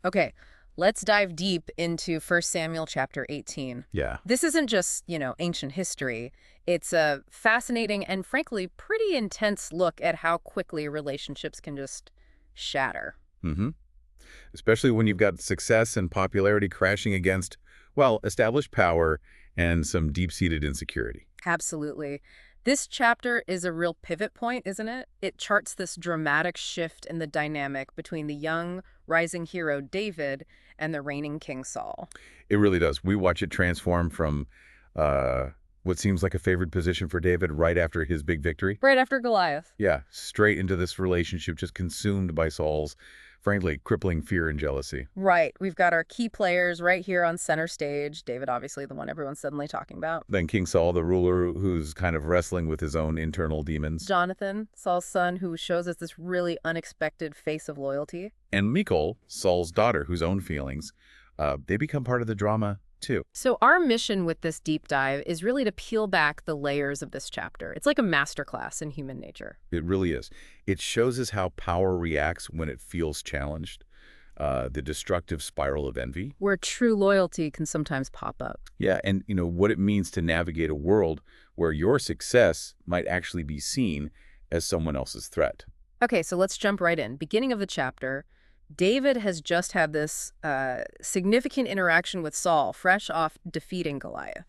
Okay, let's dive deep into 1 Samuel chapter 18. Yeah. This isn't just, ancient history. It's a fascinating and frankly pretty intense look at how quickly relationships can just shatter. hmm Especially when you've got success and popularity crashing against, well, established power and some deep-seated insecurity. Absolutely. This chapter is a real pivot point, isn't it? It charts this dramatic shift in the dynamic between the young, rising hero David and the reigning King Saul. It really does. We watch it transform from uh, what seems like a favored position for David right after his big victory. Right after Goliath. Yeah, straight into this relationship just consumed by Saul's, frankly, crippling fear and jealousy. Right. We've got our key players right here on center stage. David, obviously, the one everyone's suddenly talking about. Then King Saul, the ruler who's kind of wrestling with his own internal demons. Jonathan, Saul's son, who shows us this really unexpected face of loyalty. And Michal, Saul's daughter, whose own feelings, they become part of the drama, too. So our mission with this deep dive is really to peel back the layers of this chapter. It's like a masterclass in human nature. It really is. It shows us how power reacts when it feels challenged, the destructive spiral of envy. Where true loyalty can sometimes pop up. Yeah, and what it means to navigate a world where your success might actually be seen as someone else's threat. Okay, so let's jump right in. Beginning of the chapter, David has just had this significant interaction with Saul, fresh off defeating Goliath.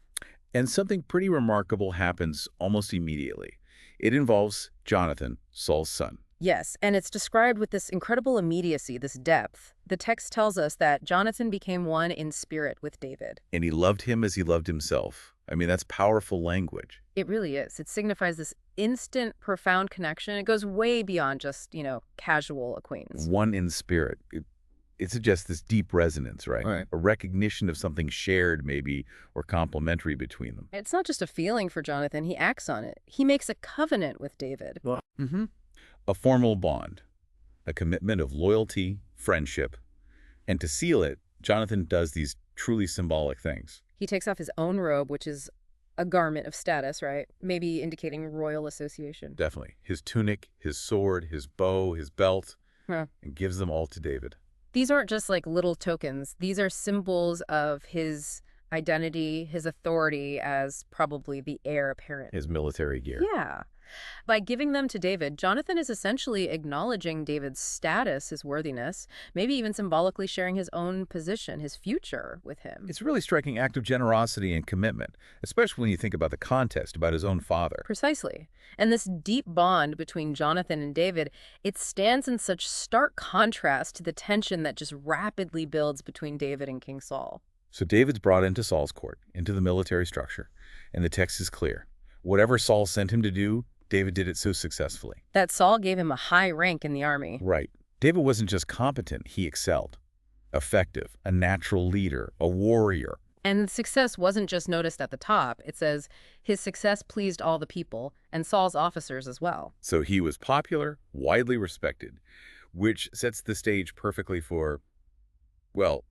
And something pretty remarkable happens almost immediately. It involves Jonathan, Saul's son. Yes, and it's described with this incredible immediacy, this depth. The text tells us that Jonathan became one in spirit with David. And he loved him as he loved himself. I mean, that's powerful language. It really is. It signifies this instant, profound connection. It goes way beyond just, casual acquaintance. One in spirit. It suggests this deep resonance, right? Right. A recognition of something shared, maybe, or complementary between them. It's not just a feeling for Jonathan. He acts on it. He makes a covenant with David. Mm-hmm. A formal bond, a commitment of loyalty, friendship. And to seal it, Jonathan does these truly symbolic things. He takes off his own robe, which is a garment of status, right? Maybe indicating royal association. Definitely. His tunic, his sword, his bow, his belt, Huh. and gives them all to David. These aren't just like little tokens. These are symbols of his identity, his authority as probably the heir apparent. His military gear. Yeah. By giving them to David, Jonathan is essentially acknowledging David's status, his worthiness, maybe even symbolically sharing his own position, his future with him. It's a really striking act of generosity and commitment, especially when you think about the context about his own father. Precisely. And this deep bond between Jonathan and David, it stands in such stark contrast to the tension that just rapidly builds between David and King Saul. So David's brought into Saul's court, into the military structure, and the text is clear. Whatever Saul sent him to do, David did it so successfully. That Saul gave him a high rank in the army. Right. David wasn't just competent, he excelled. Effective, a natural leader, a warrior. And success wasn't just noticed at the top. It says his success pleased all the people, and Saul's officers as well. So he was popular, widely respected, which sets the stage perfectly for, well,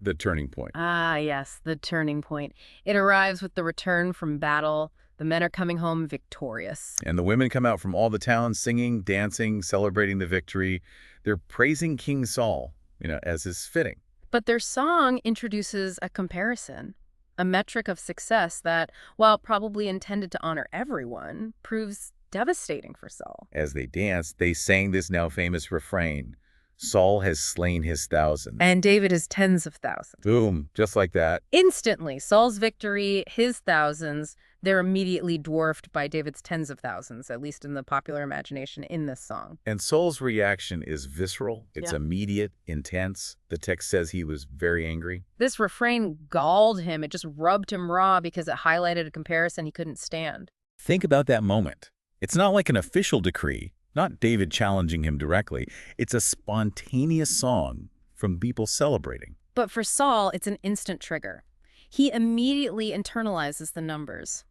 the turning point. Ah, yes, the turning point. It arrives with the return from battle. The men are coming home victorious. And the women come out from all the towns singing, dancing, celebrating the victory. They're praising King Saul, as is fitting. But their song introduces a comparison, a metric of success that, while probably intended to honor everyone, proves devastating for Saul. As they danced, they sang this now famous refrain, Saul has slain his thousands. And David is tens of thousands. Boom, just like that. Instantly, Saul's victory, his thousands, they're immediately dwarfed by David's tens of thousands, at least in the popular imagination in this song. And Saul's reaction is visceral. It's Yeah. immediate, intense. The text says he was very angry. This refrain galled him. It just rubbed him raw because it highlighted a comparison he couldn't stand. Think about that moment. It's not like an official decree, not David challenging him directly. It's a spontaneous song from people celebrating. But for Saul, it's an instant trigger. He immediately internalizes the numbers.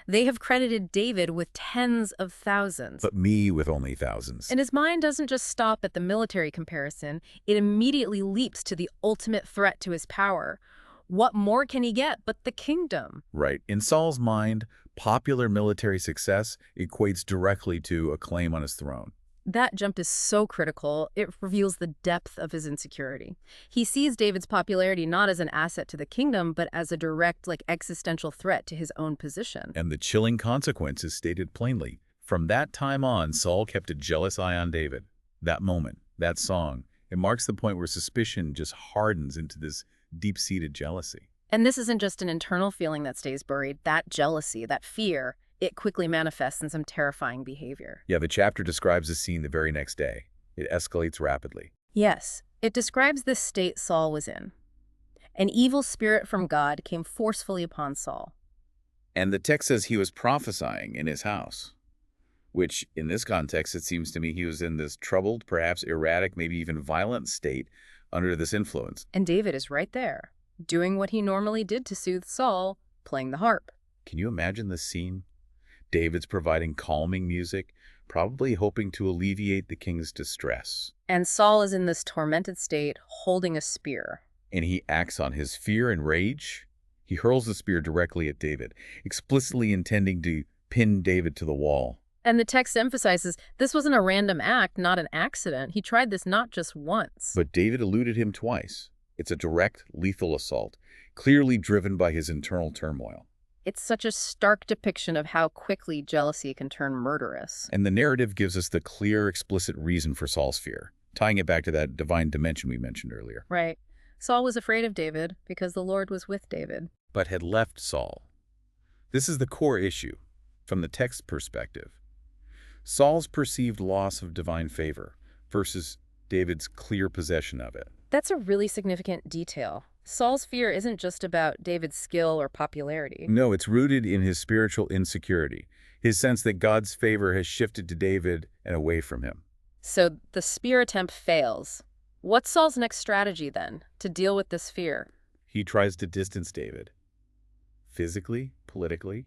They have credited David with tens of thousands. But me with only thousands. And his mind doesn't just stop at the military comparison. It immediately leaps to the ultimate threat to his power. What more can he get but the kingdom? Right. In Saul's mind, popular military success equates directly to a claim on his throne. That jump is so critical. It reveals the depth of his insecurity. He sees David's popularity not as an asset to the kingdom, but as a direct, existential threat to his own position. And the chilling consequence is stated plainly. From that time on, Saul kept a jealous eye on David. That moment, that song, it marks the point where suspicion just hardens into this deep-seated jealousy. And this isn't just an internal feeling that stays buried. That jealousy, that fear, it quickly manifests in some terrifying behavior. Yeah, the chapter describes the scene the very next day. It escalates rapidly. Yes, it describes the state Saul was in. An evil spirit from God came forcefully upon Saul. And the text says he was prophesying in his house, which, in this context, it seems to me he was in this troubled, perhaps erratic, maybe even violent state under this influence. And David is right there, doing what he normally did to soothe Saul, playing the harp. Can you imagine this scene? David's providing calming music, probably hoping to alleviate the king's distress. And Saul is in this tormented state, holding a spear. And he acts on his fear and rage. He hurls the spear directly at David, explicitly intending to pin David to the wall. And the text emphasizes this wasn't a random act, not an accident. He tried this not just once. But David eluded him twice. It's a direct, lethal assault, clearly driven by his internal turmoil. It's such a stark depiction of how quickly jealousy can turn murderous. And the narrative gives us the clear, explicit reason for Saul's fear, tying it back to that divine dimension we mentioned earlier. Right. Saul was afraid of David because the Lord was with David. But had left Saul. This is the core issue, from the text perspective. Saul's perceived loss of divine favor versus David's clear possession of it. That's a really significant detail. Saul's fear isn't just about David's skill or popularity. No, it's rooted in his spiritual insecurity, his sense that God's favor has shifted to David and away from him. So the spear attempt fails. What's Saul's next strategy then to deal with this fear? He tries to distance David. Physically, politically.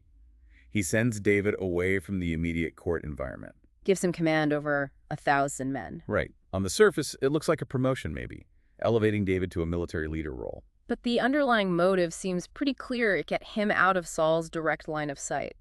He sends David away from the immediate court environment. Gives him command over 1,000 men. Right. On the surface, it looks like a promotion maybe, elevating David to a military leader role. But the underlying motive seems pretty clear to get him out of Saul's direct line of sight.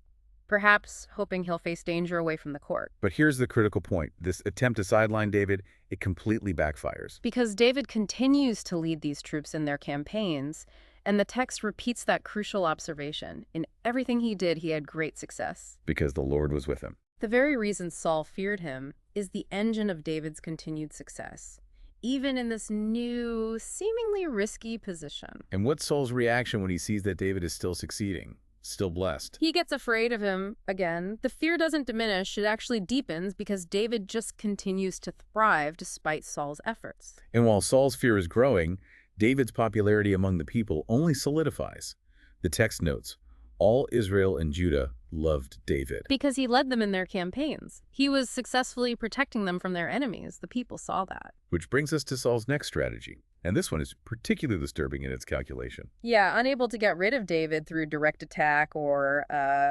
Perhaps hoping he'll face danger away from the court. But here's the critical point. This attempt to sideline David, it completely backfires. Because David continues to lead these troops in their campaigns, and the text repeats that crucial observation. In everything he did, he had great success. Because the Lord was with him. The very reason Saul feared him is the engine of David's continued success, even in this new, seemingly risky position. And what's Saul's reaction when he sees that David is still succeeding, still blessed? He gets afraid of him again. The fear doesn't diminish, it actually deepens because David just continues to thrive despite Saul's efforts. And while Saul's fear is growing, David's popularity among the people only solidifies. The text notes, all Israel and Judah loved David. Because he led them in their campaigns. He was successfully protecting them from their enemies. The people saw that. Which brings us to Saul's next strategy. And this one is particularly disturbing in its calculation. Yeah, unable to get rid of David through direct attack or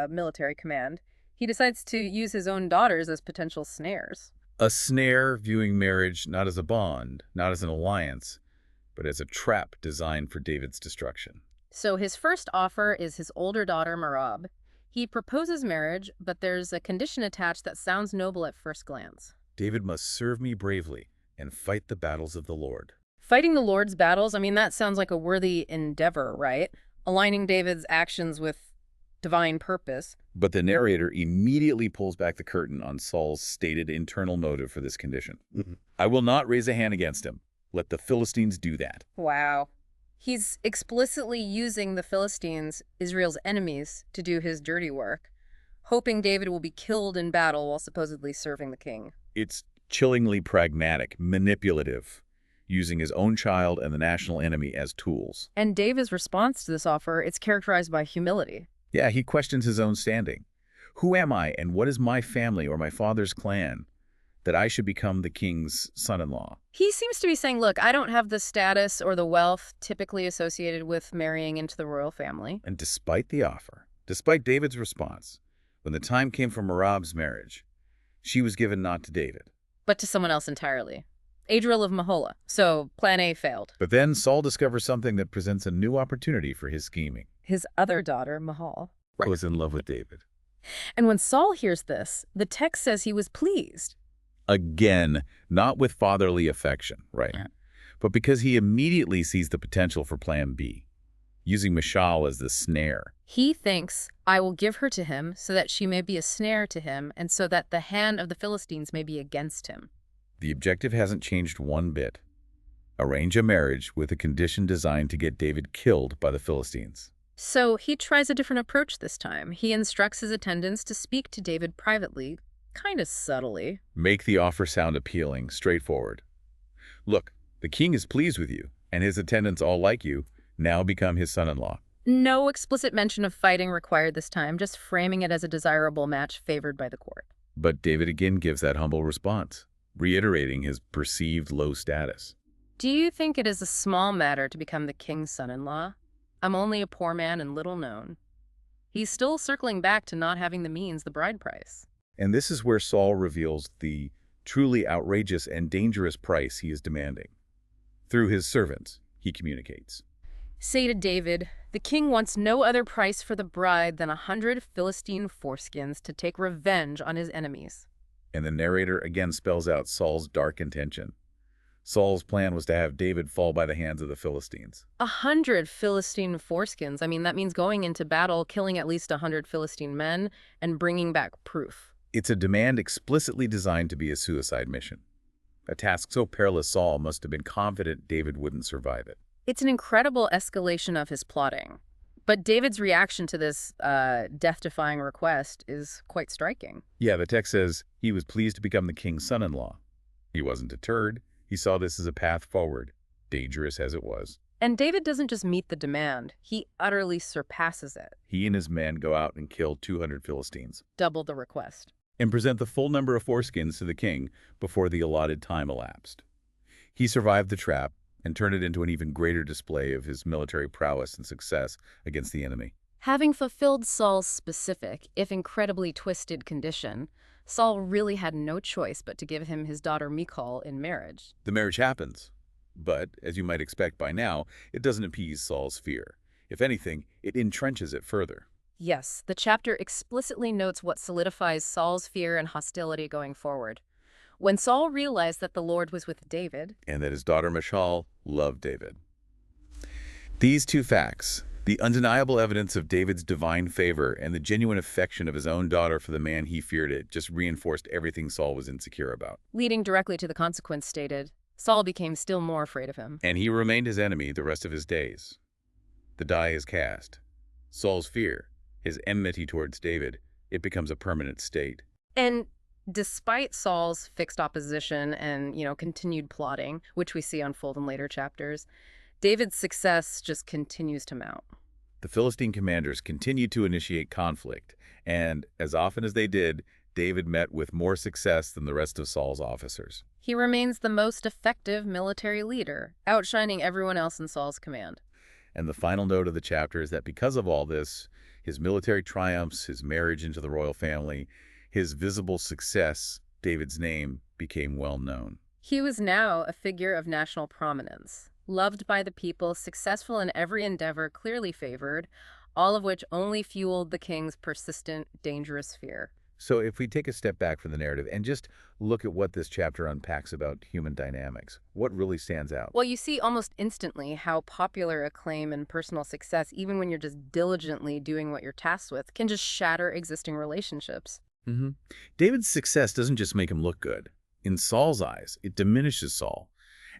military command, he decides to use his own daughters as potential snares. A snare viewing marriage not as a bond, not as an alliance, but as a trap designed for David's destruction. So his first offer is his older daughter, Merab. He proposes marriage, but there's a condition attached that sounds noble at first glance. David must serve me bravely and fight the battles of the Lord. Fighting the Lord's battles, I mean, that sounds like a worthy endeavor, right? Aligning David's actions with divine purpose. But the narrator immediately pulls back the curtain on Saul's stated internal motive for this condition. I will not raise a hand against him. Let the Philistines do that. Wow. He's explicitly using the Philistines, Israel's enemies, to do his dirty work, hoping David will be killed in battle while supposedly serving the king. It's chillingly pragmatic, manipulative, using his own child and the national enemy as tools. And David's response to this offer, it's characterized by humility. Yeah, he questions his own standing. Who am I and what is my family or my father's clan that I should become the king's son-in-law? He seems to be saying, look, I don't have the status or the wealth typically associated with marrying into the royal family. And despite the offer, despite David's response, when the time came for Merab's marriage, she was given not to David, but to someone else entirely. Adriel of Mahola. So plan A failed. But then Saul discovers something that presents a new opportunity for his scheming. His other daughter, Mahal, Was in love with David. And when Saul hears this, the text says he was pleased. Again, not with fatherly affection, right? Yeah. But because he immediately sees the potential for Plan B, using Michal as the snare. He thinks, I will give her to him so that she may be a snare to him and so that the hand of the Philistines may be against him. The objective hasn't changed one bit. Arrange a marriage with a condition designed to get David killed by the Philistines. So he tries a different approach this time. He instructs his attendants to speak to David privately, kind of subtly. Make the offer sound appealing, straightforward. Look, the king is pleased with you, and his attendants all like you. Now become his son-in-law. No explicit mention of fighting required this time, just framing it as a desirable match favored by the court. But David again gives that humble response, reiterating his perceived low status. Do you think it is a small matter to become the king's son-in-law? I'm only a poor man and little known. He's still circling back to not having the means, the bride price. And this is where Saul reveals the truly outrageous and dangerous price he is demanding. Through his servants, he communicates. Say to David, the king wants no other price for the bride than 100 Philistine foreskins to take revenge on his enemies. And the narrator again spells out Saul's dark intention. Saul's plan was to have David fall by the hands of the Philistines. 100 Philistine foreskins. I mean, that means going into battle, killing at least 100 Philistine men, and bringing back proof. It's a demand explicitly designed to be a suicide mission. A task so perilous Saul must have been confident David wouldn't survive it. It's an incredible escalation of his plotting. But David's reaction to this death-defying request is quite striking. Yeah, the text says he was pleased to become the king's son-in-law. He wasn't deterred. He saw this as a path forward, dangerous as it was. And David doesn't just meet the demand, he utterly surpasses it. He and his men go out and kill 200 Philistines Double the request. and present the full number of foreskins to the king before the allotted time elapsed. He survived the trap and turned it into an even greater display of his military prowess and success against the enemy. Having fulfilled Saul's specific, if incredibly twisted condition, Saul really had no choice but to give him his daughter Michal in marriage. The marriage happens, but, as you might expect by now, it doesn't appease Saul's fear. If anything, it entrenches it further. Yes, the chapter explicitly notes what solidifies Saul's fear and hostility going forward. When Saul realized that the Lord was with David, And that his daughter Michal loved David. These two facts, the undeniable evidence of David's divine favor and the genuine affection of his own daughter for the man he feared it, just reinforced everything Saul was insecure about. leading directly to the consequence stated, Saul became still more afraid of him. And he remained his enemy the rest of his days. The die is cast. Saul's fear, his enmity towards David, it becomes a permanent state. And despite Saul's fixed opposition and, continued plotting, which we see unfold in later chapters, David's success just continues to mount. The Philistine commanders continued to initiate conflict, and as often as they did, David met with more success than the rest of Saul's officers. He remains the most effective military leader, outshining everyone else in Saul's command. And the final note of the chapter is that because of all this, his military triumphs, his marriage into the royal family, his visible success, David's name became well known. He was now a figure of national prominence, loved by the people, successful in every endeavor, clearly favored, all of which only fueled the king's persistent, dangerous fear. So if we take a step back from the narrative and just look at what this chapter unpacks about human dynamics, what really stands out? Well, you see almost instantly how popular acclaim and personal success, even when you're just diligently doing what you're tasked with, can just shatter existing relationships. David's success doesn't just make him look good. In Saul's eyes, it diminishes Saul.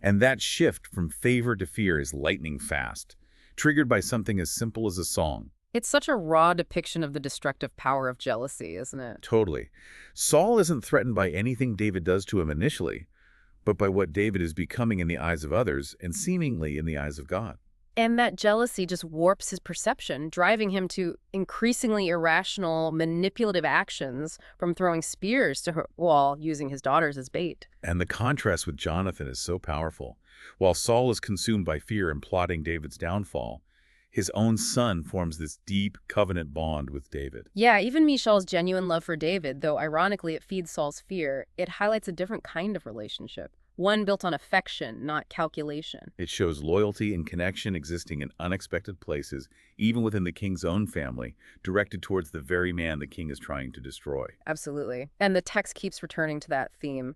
And that shift from favor to fear is lightning fast, triggered by something as simple as a song. It's such a raw depiction of the destructive power of jealousy, isn't it? Totally. Saul isn't threatened by anything David does to him initially, but by what David is becoming in the eyes of others and seemingly in the eyes of God. And that jealousy just warps his perception, driving him to increasingly irrational, manipulative actions, from throwing spears to her wall, using his daughters as bait. And the contrast with Jonathan is so powerful. While Saul is consumed by fear and plotting David's downfall, his own son forms this deep covenant bond with David. Yeah, even Michal's genuine love for David, though ironically it feeds Saul's fear, it highlights a different kind of relationship. One built on affection, not calculation. It shows loyalty and connection existing in unexpected places, even within the king's own family, directed towards the very man the king is trying to destroy. Absolutely. And the text keeps returning to that theme.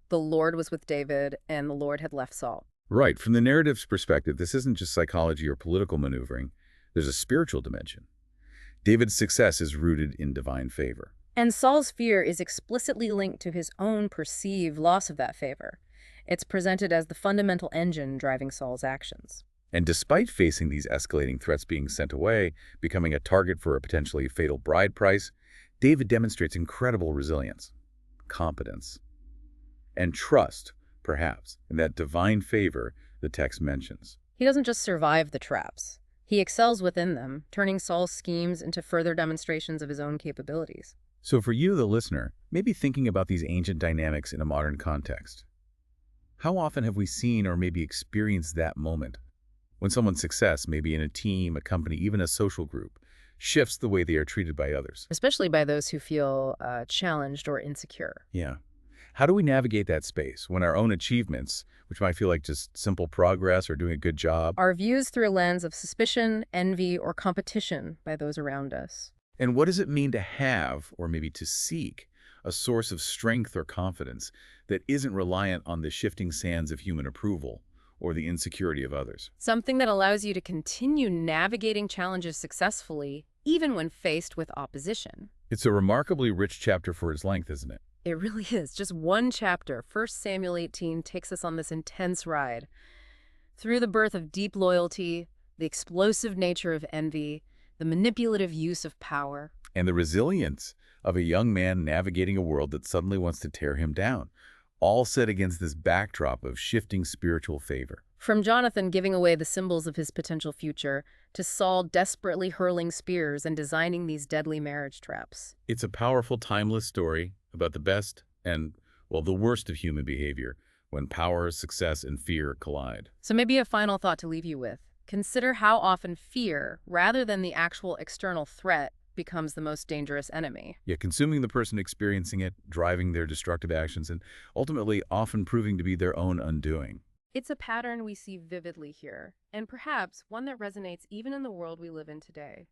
The Lord was with David, and the Lord had left Saul. Right. From the narrative's perspective, this isn't just psychology or political maneuvering. There's a spiritual dimension. David's success is rooted in divine favor. And Saul's fear is explicitly linked to his own perceived loss of that favor. It's presented as the fundamental engine driving Saul's actions. And despite facing these escalating threats, being sent away, becoming a target for a potentially fatal bride price, David demonstrates incredible resilience, competence, and trust, perhaps, in that divine favor the text mentions. He doesn't just survive the traps. He excels within them, turning Saul's schemes into further demonstrations of his own capabilities. So for you, the listener, maybe thinking about these ancient dynamics in a modern context. How often have we seen or maybe experienced that moment when someone's success, maybe in a team, a company, even a social group, shifts the way they are treated by others? Especially by those who feel challenged or insecure. Yeah. How do we navigate that space when our own achievements, which might feel like just simple progress or doing a good job, Are views through a lens of suspicion, envy, or competition by those around us? and what does it mean to have, or maybe to seek, a source of strength or confidence that isn't reliant on the shifting sands of human approval or the insecurity of others? Something that allows you to continue navigating challenges successfully, even when faced with opposition. It's a remarkably rich chapter for its length, isn't it? It really is. Just one chapter, 1 Samuel 18, takes us on this intense ride. Through the birth of deep loyalty, the explosive nature of envy, the manipulative use of power. And the resilience of a young man navigating a world that suddenly wants to tear him down, all set against this backdrop of shifting spiritual favor. From Jonathan giving away the symbols of his potential future, to Saul desperately hurling spears and designing these deadly marriage traps. It's a powerful, timeless story about the best and, well, the worst of human behavior when power, success, and fear collide. So maybe a final thought to leave you with. Consider how often fear, rather than the actual external threat, becomes the most dangerous enemy. Yet consuming the person experiencing it, driving their destructive actions, and ultimately often proving to be their own undoing. It's a pattern we see vividly here, and perhaps one that resonates even in the world we live in today.